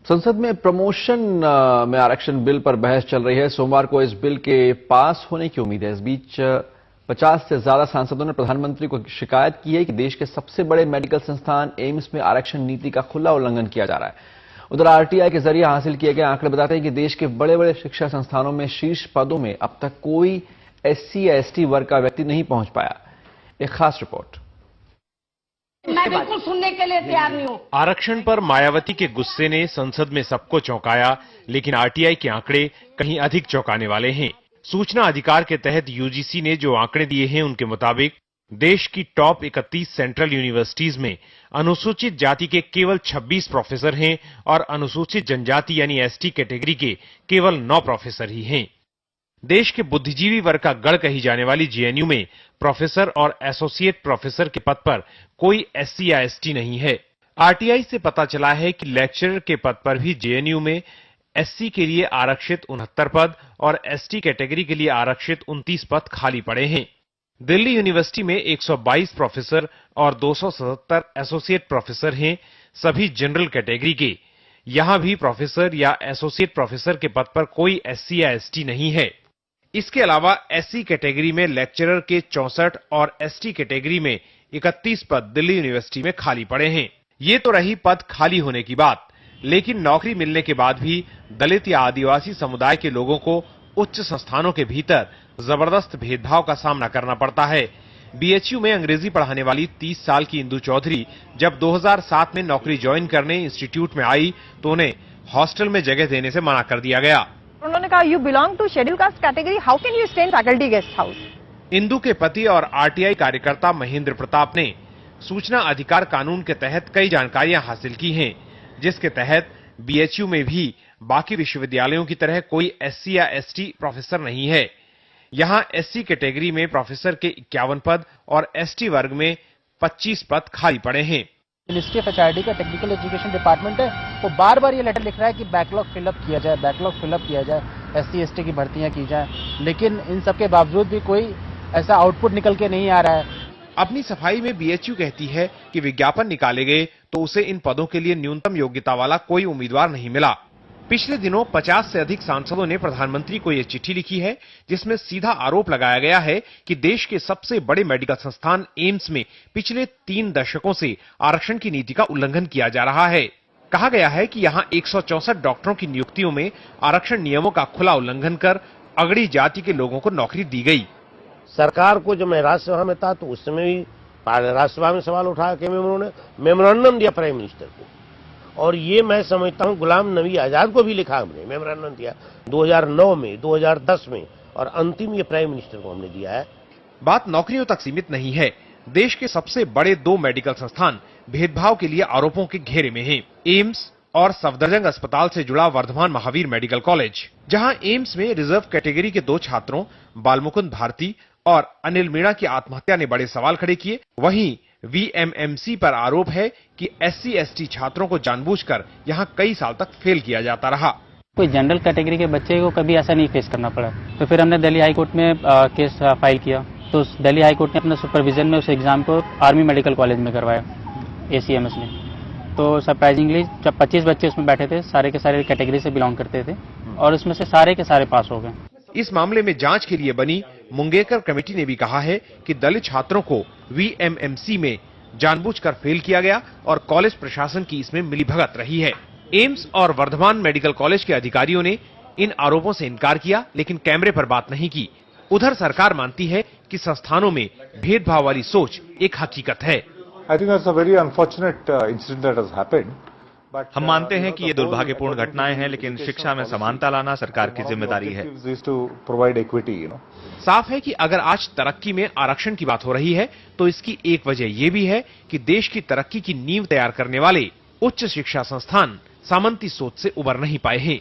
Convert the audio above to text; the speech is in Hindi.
संसद में प्रमोशन में आरक्षण बिल पर बहस चल रही है। सोमवार को इस बिल के पास होने की उम्मीद है। इस बीच 50 से ज्यादा सांसदों ने प्रधानमंत्री को शिकायत की है कि देश के सबसे बड़े मेडिकल संस्थान एम्स में आरक्षण नीति का खुला उल्लंघन किया जा रहा है। उधर आरटीआई के जरिए हासिल किए गए आंकड़े बताते हैं कि देश के बड़े बड़े शिक्षा संस्थानों में शीर्ष पदों में अब तक कोई एससी या एसटी वर्ग का व्यक्ति नहीं पहुंच पाया। एक खास रिपोर्ट। मैं बिल्कुल सुनने के लिए तैयार नहीं हूं। आरक्षण पर मायावती के गुस्से ने संसद में सबको चौंकाया, लेकिन आरटीआई के आंकड़े कहीं अधिक चौंकाने वाले हैं। सूचना अधिकार के तहत यूजीसी ने जो आंकड़े दिए हैं, उनके मुताबिक देश की टॉप 31 सेंट्रल यूनिवर्सिटीज में अनुसूचित जाति के केवल 26 प्रोफेसर हैं और अनुसूचित जनजाति यानी एसटी कैटेगरी के केवल 9 प्रोफेसर ही हैं। देश के बुद्धिजीवी वर्ग का गढ़ कही जाने वाली जेएनयू में प्रोफेसर और एसोसिएट प्रोफेसर के पद पर कोई एससी या एसटी नहीं है। आरटीआई से पता चला है कि लेक्चरर के पद पर भी जेएनयू में एससी के लिए आरक्षित 69 पद और एसटी कैटेगरी के लिए आरक्षित 29 पद खाली पड़े हैं। दिल्ली यूनिवर्सिटी में 122 प्रोफेसर और 277 एसोसिएट प्रोफेसर हैं, सभी जनरल कैटेगरी के। यहां भी प्रोफेसर या एसोसिएट प्रोफेसर के पद पर कोई एससी या एसटी नहीं है। इसके अलावा एससी कैटेगरी में लेक्चरर के 64 और एसटी कैटेगरी में 31 पद दिल्ली यूनिवर्सिटी में खाली पड़े हैं। ये तो रही पद खाली होने की बात, लेकिन नौकरी मिलने के बाद भी दलित या आदिवासी समुदाय के लोगों को उच्च संस्थानों के भीतर जबरदस्त भेदभाव का सामना करना पड़ता है। बीएचयू में अंग्रेजी पढ़ाने वाली 30 साल की इंदु चौधरी जब 2007 में नौकरी ज्वाइन करने इंस्टीट्यूट में आई तो उन्हें हॉस्टल में जगह देने से मना कर दिया गया। उन्होंने कहा, you belong to schedule caste category, how can you stay in faculty guest house. Indu के पति और आरटीआई कार्यकर्ता महेंद्र प्रताप ने सूचना अधिकार कानून के तहत कई जानकारियां हासिल की हैं, जिसके तहत बीएचयू में भी बाकी विश्वविद्यालयों की तरह कोई एससी या एसटी प्रोफेसर नहीं है। यहां एससी कैटेगरी में प्रोफेसर के 51 पद और एसटी वर्ग में 25 पद खाली पड़े हैं। मिनिस्ट्री ऑफ एचआरडी का टेक्निकल एजुकेशन डिपार्टमेंट है, वो बार बार ये लेटर लिख रहा है कि बैकलॉग फिलअप किया जाए, बैकलॉग फिलअप किया जाए, एससी एसटी की भर्तियां की जाए, लेकिन इन सब के बावजूद भी कोई ऐसा आउटपुट निकल के नहीं आ रहा है। अपनी सफाई में बीएचयू कहती है कि विज्ञापन निकाले गए तो उसे इन पदों के लिए न्यूनतम योग्यता वाला कोई उम्मीदवार नहीं मिला। पिछले दिनों 50 से अधिक सांसदों ने प्रधानमंत्री को यह चिट्ठी लिखी है, जिसमें सीधा आरोप लगाया गया है कि देश के सबसे बड़े मेडिकल संस्थान एम्स में पिछले 3 दशकों से आरक्षण की नीति का उल्लंघन किया जा रहा है। कहा गया है कि यहां 164 डॉक्टरों की नियुक्तियों में आरक्षण नियमों का खुला उल्लंघन कर अगड़ी जाति के लोगों को नौकरी दी गई। सरकार को जब मैं राज्यसभा में था तो उस समय भी राज्यसभा में सवाल उठाया कि उन्होंने मेमोरेंडम दिया प्राइम मिनिस्टर को, और ये मैं समझता हूं गुलाम नबी आजाद को भी लिखा हमने, मेमोरेंडम दिया 2009 में, 2010 में, और अंतिम ये प्राइम मिनिस्टर को हमने दिया है। बात नौकरियों तक सीमित नहीं है। देश के सबसे बड़े 2 मेडिकल संस्थान भेदभाव के लिए आरोपों के घेरे में हैं। एम्स और सफदरजंग अस्पताल से जुड़ा वर्धमान महावीर मेडिकल कॉलेज, जहां एम्स में रिजर्व कैटेगरी के 2 छात्रों बालमुकुंद भारती और अनिल मीणा की आत्महत्या ने बड़े सवाल खड़े किए। वहीं वीएमएमसी पर आरोप है कि एससी एसटी छात्रों को जानबूझकर यहां कई साल तक फेल किया जाता रहा। कोई जनरल कैटेगरी के बच्चे को कभी ऐसा नहीं फेस करना पड़ा, तो फिर हमने दिल्ली हाई कोर्ट में केस फाइल किया, तो दिल्ली हाई कोर्ट ने अपने सुपरविजन में उस एग्जाम को आर्मी मेडिकल कॉलेज में करवाया, एसीएमएस में। तो सरप्राइजिंगली जब 25 बच्चे उसमें बैठे थे, सारे के सारे कैटेगरी से बिलोंग करते थे, और उसमें से सारे के सारे पास हो गए। इस मामले में जांच के लिए बनी मुंगेकर कमेटी ने भी कहा है कि दलित छात्रों को वीएमएमसी में जानबूझकर फेल किया गया और कॉलेज प्रशासन की इसमें मिलीभगत रही है। एम्स और वर्धमान मेडिकल कॉलेज के अधिकारियों ने इन आरोपों से इनकार किया, लेकिन कैमरे पर बात नहीं की। उधर सरकार मानती है कि संस्थानों में भेदभाव वाली सोच एक हकीकत है। हम मानते हैं कि ये दुर्भाग्यपूर्ण घटनाएं हैं, लेकिन शिक्षा में समानता लाना सरकार की जिम्मेदारी है। साफ है कि अगर आज तरक्की में आरक्षण की बात हो रही है तो इसकी एक वजह यह भी है कि देश की तरक्की की नींव तैयार करने वाले उच्च शिक्षा संस्थान सामंती सोच से उबर नहीं पाए हैं।